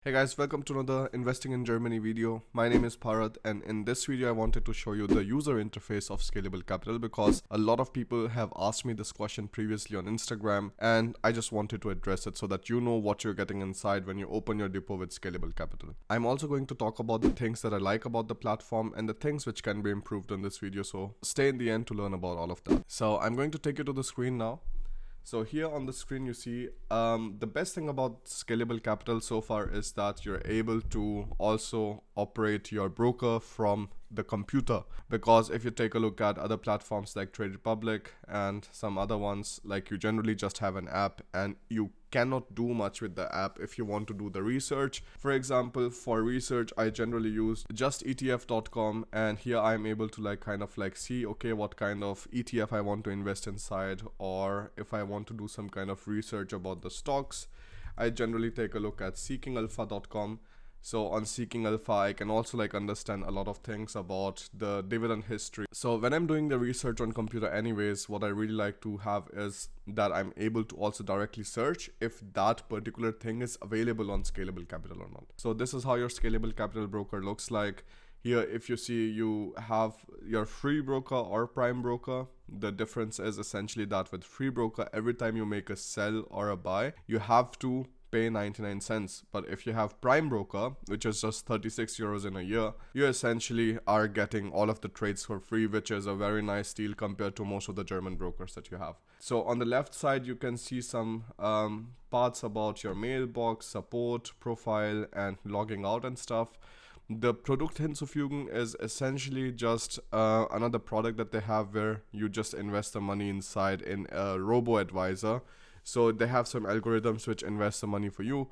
Hey guys, welcome to another Investing in Germany video. My name is Bharat, and in this video I wanted to show you the user interface of Scalable Capital because a lot of people have asked me this question previously on Instagram, and I just wanted to address it so that you know what you're getting inside when you open your depot with Scalable Capital. I'm also going to talk about the things that I like about the platform and the things which can be improved in this video, so stay in the end to learn about all of that. So I'm going to take you to the screen now. So here on the screen you see the best thing about Scalable Capital so far is that you're able to also operate your broker from the computer, because if you take a look at other platforms like Trade Republic and some other ones, like you generally just have an app and you cannot do much with the app if you want to do the research. For example, for research I generally use just ETF.com, and here I'm able to kind of see okay what kind of ETF I want to invest inside, or if I want to do some kind of research about the stocks, I generally take a look at seekingalpha.com. So on Seeking Alpha, I can also understand a lot of things about the dividend history. So when I'm doing the research on computer anyways, what I really like to have is that I'm able to also directly search if that particular thing is available on Scalable Capital or not. So this is how your Scalable Capital broker looks like. Here, if you see, you have your free broker or prime broker. The difference is essentially that with free broker, every time you make a sell or a buy, you have to pay 99 cents. But if you have prime broker, which is just 36 euros in a year, you essentially are getting all of the trades for free, which is a very nice deal compared to most of the German brokers that you have. So on the left side, you can see some parts about your mailbox, support, profile, and logging out and stuff. The Produkt hinzufügen is essentially just another product that they have where you just invest the money inside in a robo-advisor. So they have some algorithms which invest the money for you.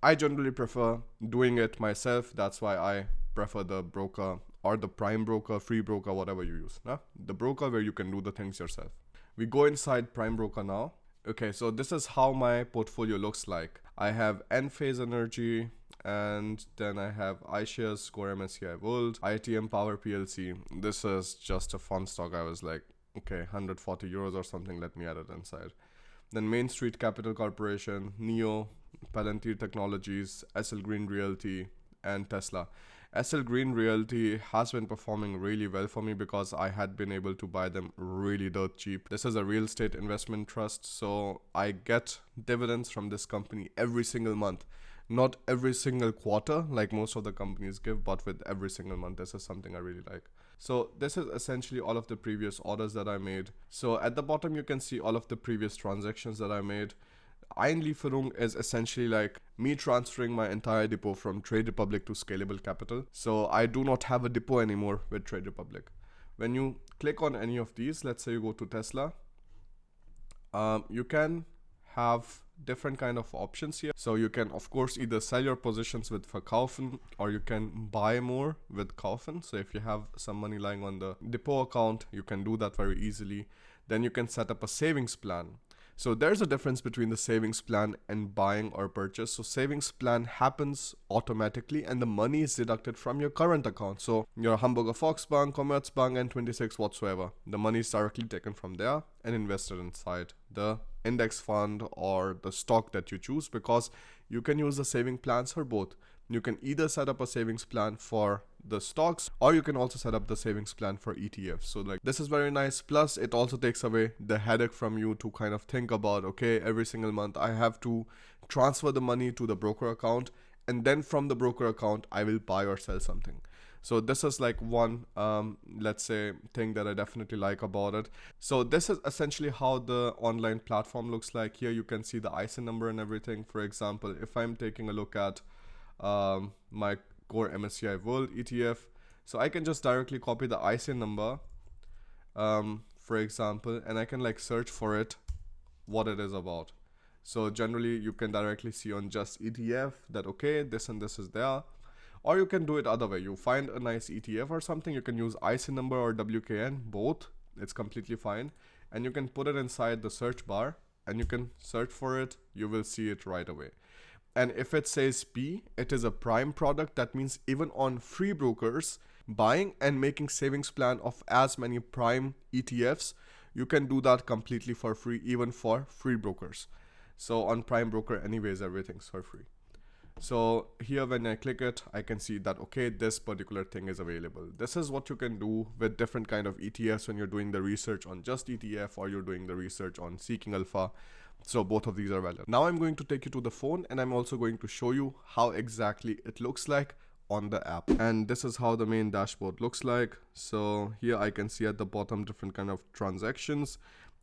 I generally prefer doing it myself. That's why I prefer the broker or the prime broker, free broker, whatever you use. The broker where you can do the things yourself. We go inside prime broker now. Okay, so this is how my portfolio looks like. I have Enphase Energy, and then I have iShares, Score MSCI World, ITM Power PLC. This is just a fun stock. I was like, okay, 140 euros or something, let me add it inside. Then Main Street Capital Corporation, NEO, Palantir Technologies, SL Green Realty, and Tesla. SL Green Realty has been performing really well for me because I had been able to buy them really dirt cheap. This is a real estate investment trust, so I get dividends from this company every single month. Not every single quarter like most of the companies give, but with every single month. This is something I really like. So this is essentially all of the previous orders that I made. So at the bottom you can see all of the previous transactions that I made. Einlieferung is essentially like me transferring my entire depot from Trade Republic to Scalable Capital. So I do not have a depot anymore with Trade Republic. When you click on any of these, let's say you go to Tesla, you can have different kind of options here. So you can of course either sell your positions with verkaufen, or you can buy more with kaufen. So if you have some money lying on the depot account, you can do that very easily. Then you can set up a savings plan. So there's a difference between the savings plan and buying or purchase. So savings plan happens automatically and the money is deducted from your current account. So your Hamburger Volksbank, Commerzbank, N26 whatsoever. The money is directly taken from there and invested inside the index fund or the stock that you choose, because you can use the saving plans for both. You can either set up a savings plan for the stocks, or you can also set up the savings plan for ETFs. So this is very nice. Plus it also takes away the headache from you to kind of think about, okay, every single month I have to transfer the money to the broker account, and then from the broker account I will buy or sell something. So this is one let's say thing that I definitely like about it. So this is essentially how the online platform looks like. Here you can see the ISIN number and everything. For example, if I'm taking a look at my Core MSCI World ETF, so I can just directly copy the ISIN number, for example, and I can search for it, what it is about. So generally you can directly see on just ETF that okay, this and this is there. Or you can do it other way. You find a nice ETF or something, you can use ISIN number or WKN, both, it's completely fine. And you can put it inside the search bar and you can search for it, you will see it right away. And if it says P, it is a prime product. That means even on free brokers, buying and making savings plan of as many prime ETFs, you can do that completely for free, even for free brokers. So on prime broker anyways, everything's for free. So here when I click it, I can see that, okay, this particular thing is available. This is what you can do with different kind of ETFs when you're doing the research on just ETF or you're doing the research on seeking alpha. So both of these are valid. Now I'm going to take you to the phone, and I'm also going to show you how exactly it looks like on the app. And this is how the main dashboard looks like. So here I can see at the bottom different kind of transactions.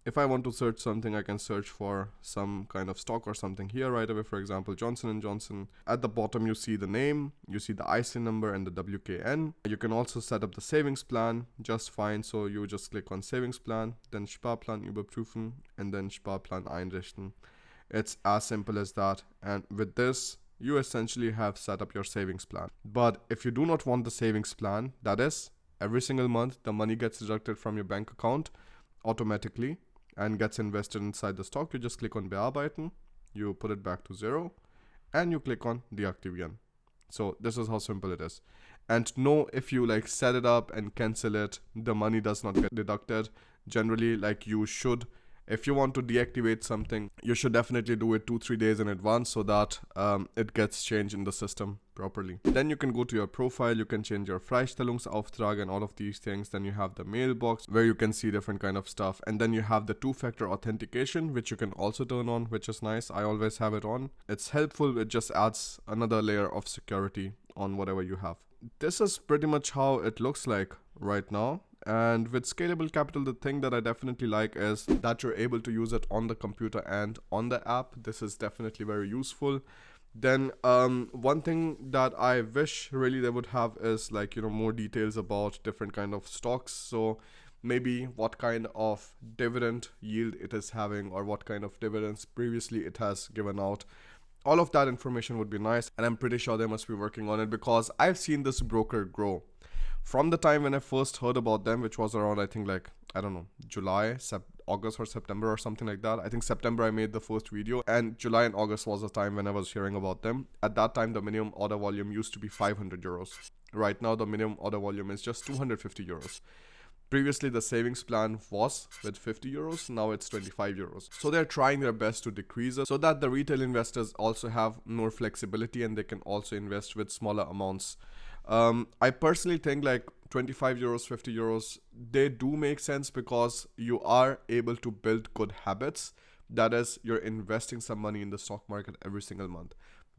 If I want to search something, I can search for some kind of stock or something here right away. For example, Johnson & Johnson. At the bottom, you see the name, you see the ISIN number and the WKN. You can also set up the savings plan just fine. So you just click on savings plan, then Sparplan überprüfen, and then Sparplan einrichten. It's as simple as that. And with this, you essentially have set up your savings plan. But if you do not want the savings plan, that is, every single month, the money gets deducted from your bank account automatically and gets invested inside the stock, you just click on Bearbeiten, you put it back to 0, and you click on Deaktivieren. So this is how simple it is. And no, if you like set it up and cancel it, the money does not get deducted. Generally, like you should, if you want to deactivate something, you should definitely do it 2-3 days in advance so that it gets changed in the system properly. Then you can go to your profile, you can change your Freistellungsauftrag and all of these things. Then you have the mailbox where you can see different kind of stuff. And then you have the two-factor authentication, which you can also turn on, which is nice. I always have it on. It's helpful. It just adds another layer of security on whatever you have. This is pretty much how it looks like right now. And with Scalable Capital, the thing that I definitely like is that you're able to use it on the computer and on the app. This is definitely very useful. Then one thing that I wish really they would have is like, more details about different kind of stocks. So maybe what kind of dividend yield it is having or what kind of dividends previously it has given out. All of that information would be nice. And I'm pretty sure they must be working on it because I've seen this broker grow. From the time when I first heard about them, which was around, I think like, I don't know, July, August or September or something like that. I think September I made the first video, and July and August was the time when I was hearing about them. At that time, the minimum order volume used to be 500 euros. Right now, the minimum order volume is just 250 euros. Previously, the savings plan was with 50 euros. Now it's 25 euros. So they're trying their best to decrease it so that the retail investors also have more flexibility and they can also invest with smaller amounts. I personally think like 25 euros, 50 euros, they do make sense because you are able to build good habits. That is, you're investing some money in the stock market every single month.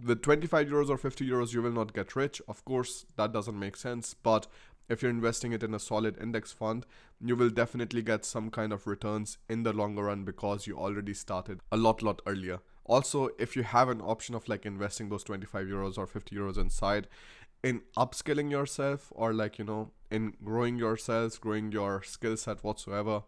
With 25 euros or 50 euros, you will not get rich. Of course, that doesn't make sense. But if you're investing it in a solid index fund, you will definitely get some kind of returns in the longer run because you already started a lot earlier. Also, if you have an option of like investing those 25 euros or 50 euros inside, in upskilling yourself or like, in growing yourselves, growing your skill set whatsoever,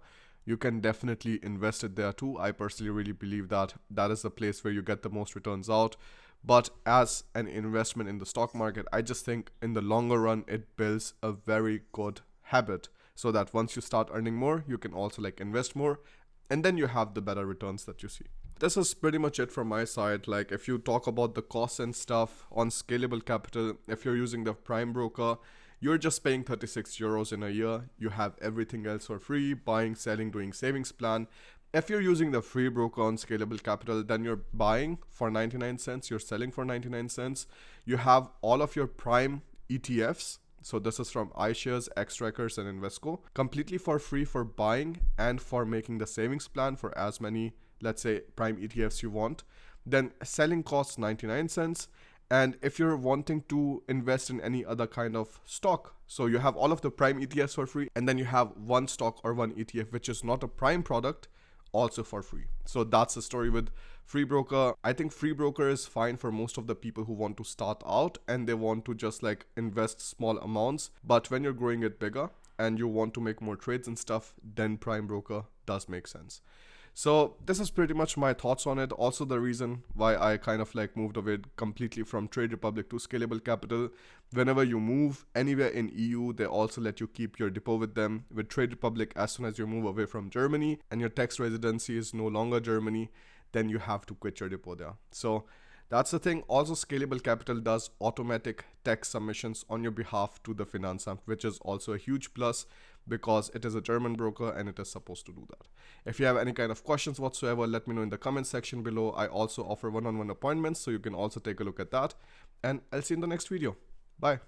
you can definitely invest it there too. I personally really believe that that is the place where you get the most returns out. But as an investment in the stock market, I just think in the longer run, it builds a very good habit so that once you start earning more, you can also like invest more and then you have the better returns that you see. This is pretty much it from my side. Like if you talk about the costs and stuff on Scalable Capital, if you're using the Prime broker, you're just paying 36 euros in a year. You have everything else for free, buying, selling, doing savings plan. If you're using the free broker on Scalable Capital, then you're buying for 99 cents, you're selling for 99 cents. You have all of your Prime ETFs. So this is from iShares, Xtrackers, and Invesco, completely for free for buying and for making the savings plan for as many, let's say, Prime ETFs you want. Then selling costs 99 cents. And if you're wanting to invest in any other kind of stock, so you have all of the Prime ETFs for free, and then you have one stock or one ETF, which is not a Prime product, also for free. So that's the story with free broker. I think free broker is fine for most of the people who want to start out and they want to just like invest small amounts. But when you're growing it bigger and you want to make more trades and stuff, then Prime broker does make sense. So this is pretty much my thoughts on it. Also the reason why I kind of like moved away completely from Trade Republic to Scalable Capital. Whenever you move anywhere in EU, they also let you keep your depot with them. With Trade Republic, as soon as you move away from Germany and your tax residency is no longer Germany, then you have to quit your depot there. So That's the thing. Also, Scalable Capital does automatic tax submissions on your behalf to the Finanzamt, which is also a huge plus because it is a German broker and it is supposed to do that. If you have any kind of questions whatsoever, let me know in the comment section below. I also offer one-on-one appointments, so you can also take a look at that. And I'll see you in the next video. Bye.